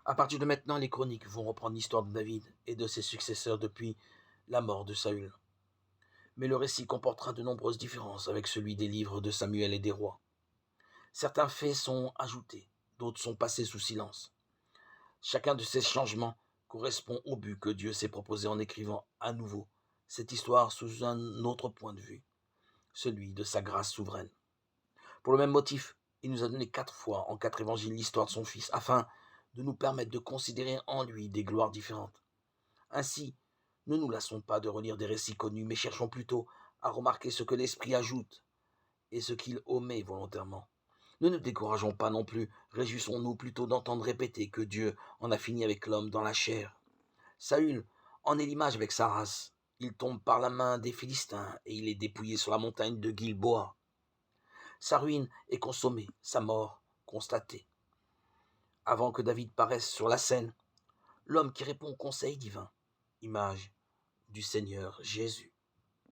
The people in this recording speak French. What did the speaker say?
À partir de maintenant, les chroniques vont reprendre l'histoire de David et de ses successeurs depuis la mort de Saül. Mais le récit comportera de nombreuses différences avec celui des livres de Samuel et des rois. Certains faits sont ajoutés, d'autres sont passés sous silence. Chacun de ces changements correspond au but que Dieu s'est proposé en écrivant à nouveau cette histoire sous un autre point de vue, celui de sa grâce souveraine. Pour le même motif, il nous a donné 4 fois en 4 évangiles l'histoire de son Fils, afin de nous permettre de considérer en lui des gloires différentes. Ainsi, ne nous lassons pas de relire des récits connus, mais cherchons plutôt à remarquer ce que l'Esprit ajoute et ce qu'il omet volontairement. Ne nous décourageons pas non plus, réjouissons-nous plutôt d'entendre répéter que Dieu en a fini avec l'homme dans la chair. Saül en est l'image avec sa race. Il tombe par la main des Philistins et il est dépouillé sur la montagne de Gilboa. Sa ruine est consommée, sa mort constatée. Avant que David paraisse sur la scène, l'homme qui répond au conseil divin, image du Seigneur Jésus.